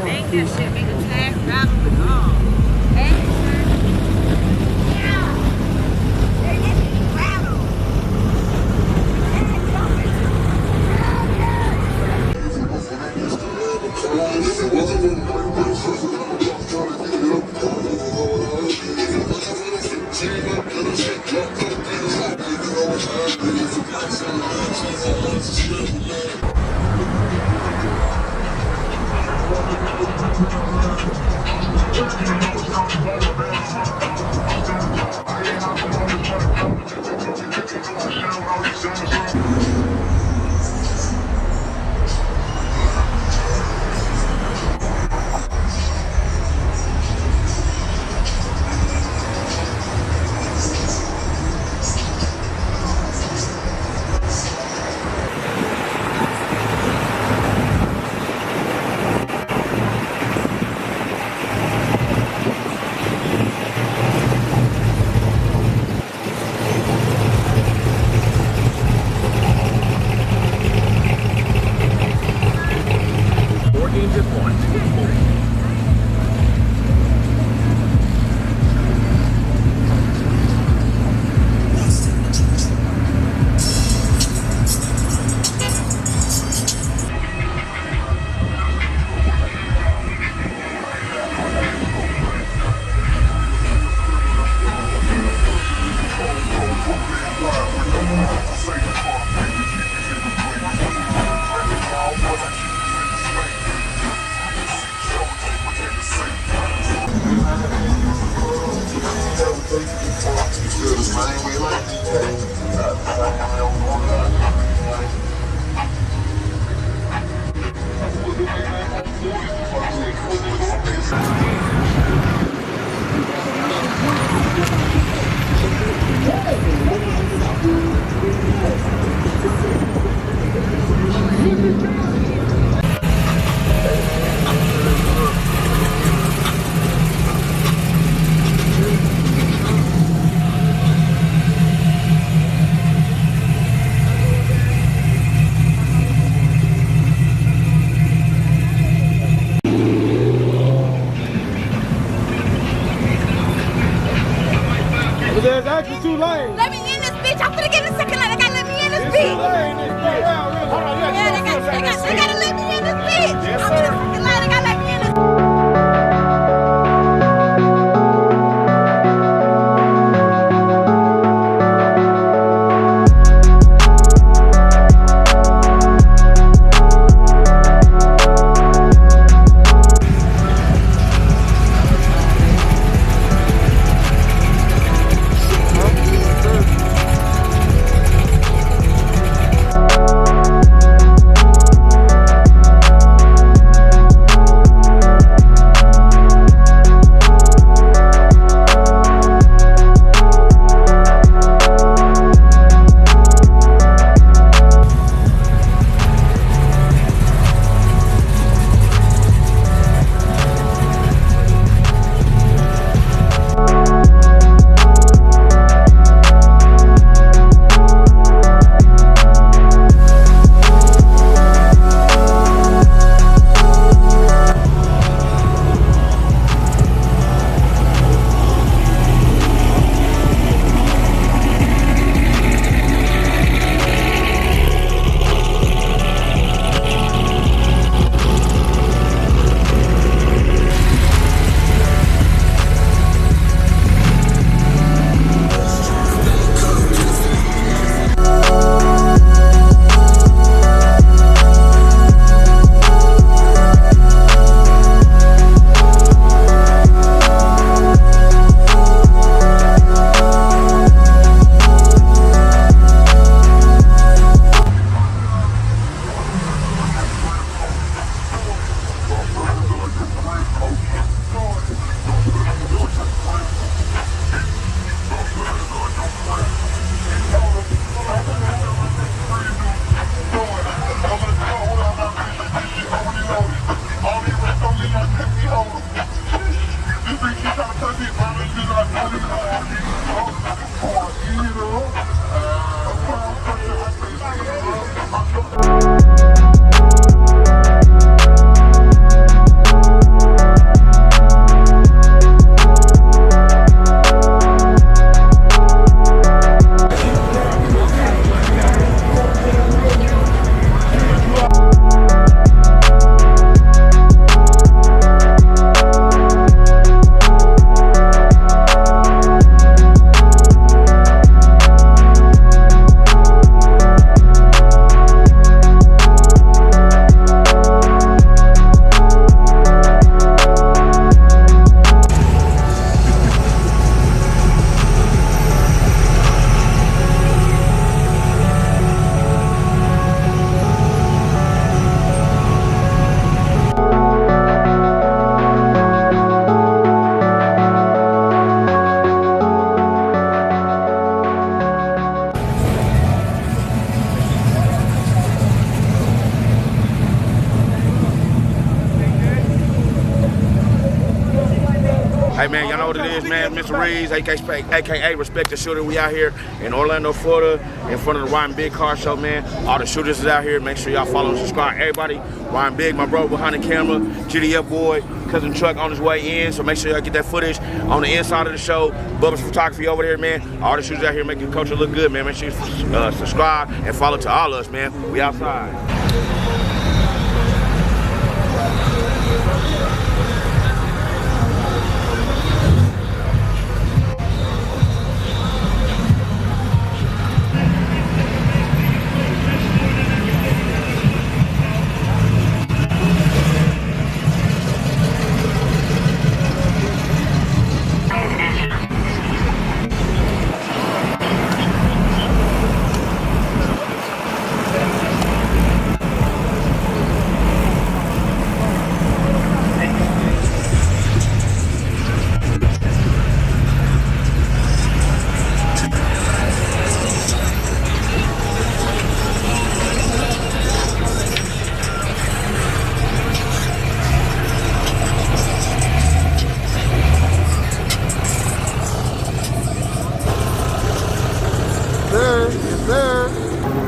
Ain't that shit make a tag rattle with all. There's actually 2 lanes. Let me in this bitch. I'm finna get in the second lane. They gotta let me in this bitch. Yeah, they gotta let me in this bitch. Yes, I'm in the sir. second lane. They gotta let me in this. Hey man, y'all know what it is, man. Mr. Reeves, aka Respect the Shooter. We out here in Orlando, Florida, in front of the Ryan Big Car Show, man. All the shooters is out here. Make sure y'all follow and subscribe. Everybody, Ryan Big, my bro behind the camera, GDF boy, cousin Truck on his way in. So make sure y'all get that footage on the inside of the show. Bubba's Photography over there, man. All the shooters out here making the culture look good, man. Make sure you subscribe and follow to all of us, man. We outside.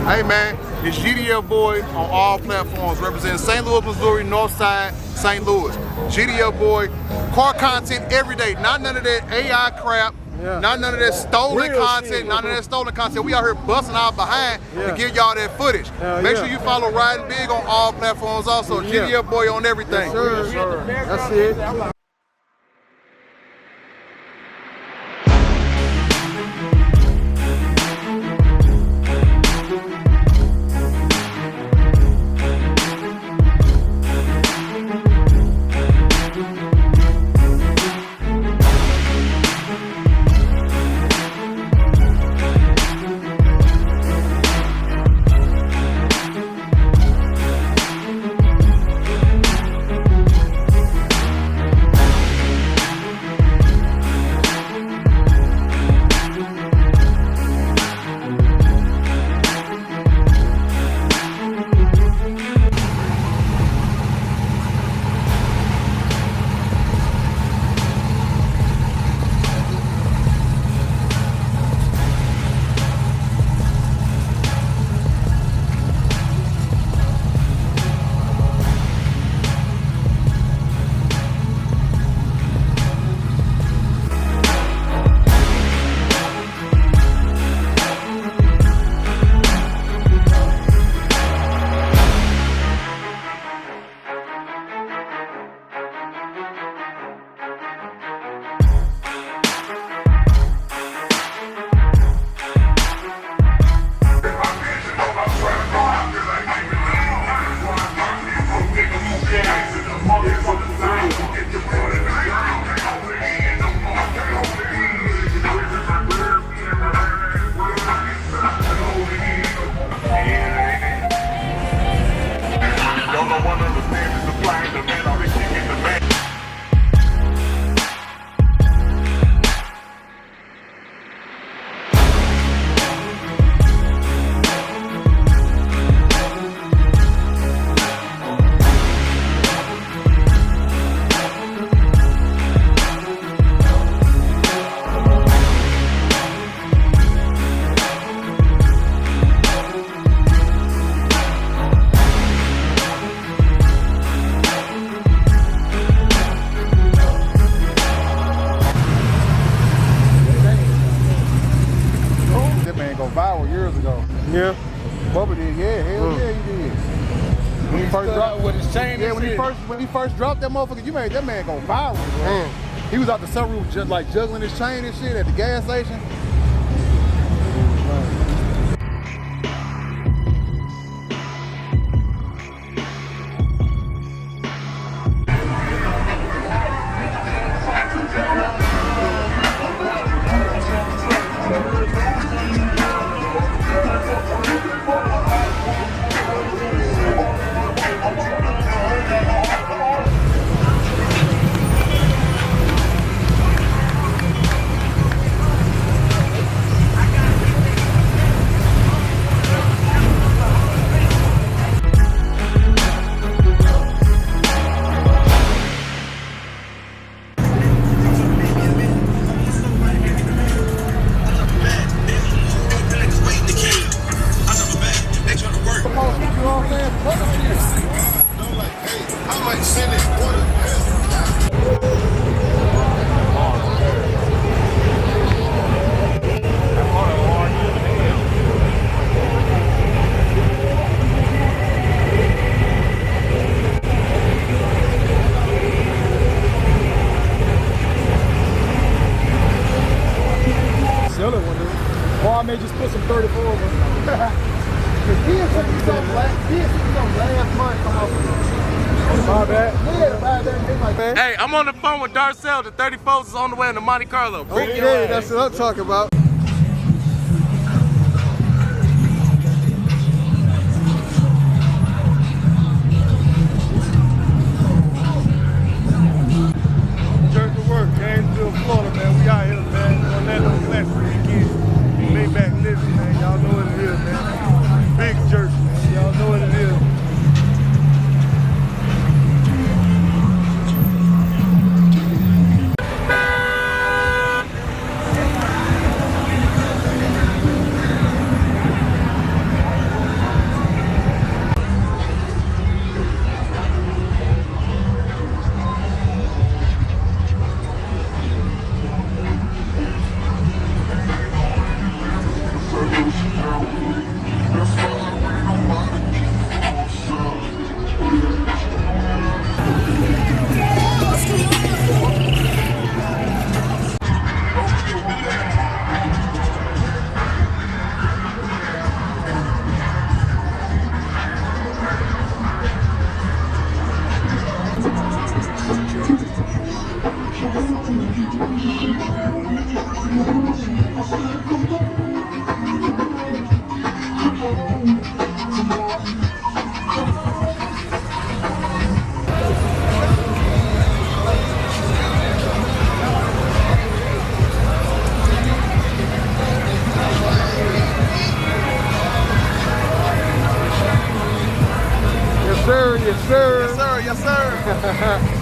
Hey man, it's GDF Boy on all platforms, representing St. Louis, Missouri, Northside, St. Louis. GDF Boy, car content every day, not none of that AI crap, not none of that stolen content, none of that stolen content. We out here busting out behind to give y'all that footage. Make sure you follow Riding Big on all platforms also. GDF Boy on everything. Yes, sir. That's it. ago. Yeah. Bubba did, yeah, hell yeah, he did. When he first dropped, with his chain, yeah, when he first dropped that motherfucker, you made that man go viral, bro. He was out the sunroof just like juggling his chain and shit at the gas station. Sell it one day. Or I may just put some 34 on it. The kids took me some last month. My bad. Yeah, my bad. Hey, I'm on the phone with Darcel. The 34s is on the way into Monte Carlo. Okay, that's what I'm talking about. Church of work, Gainesville, Florida, man. We out here, man. Orlando Flex weekend. Lay back living, man. Y'all know what it is, man. Big church, man. Y'all know what it is. Yes, sir. Yes, sir. Yes, sir.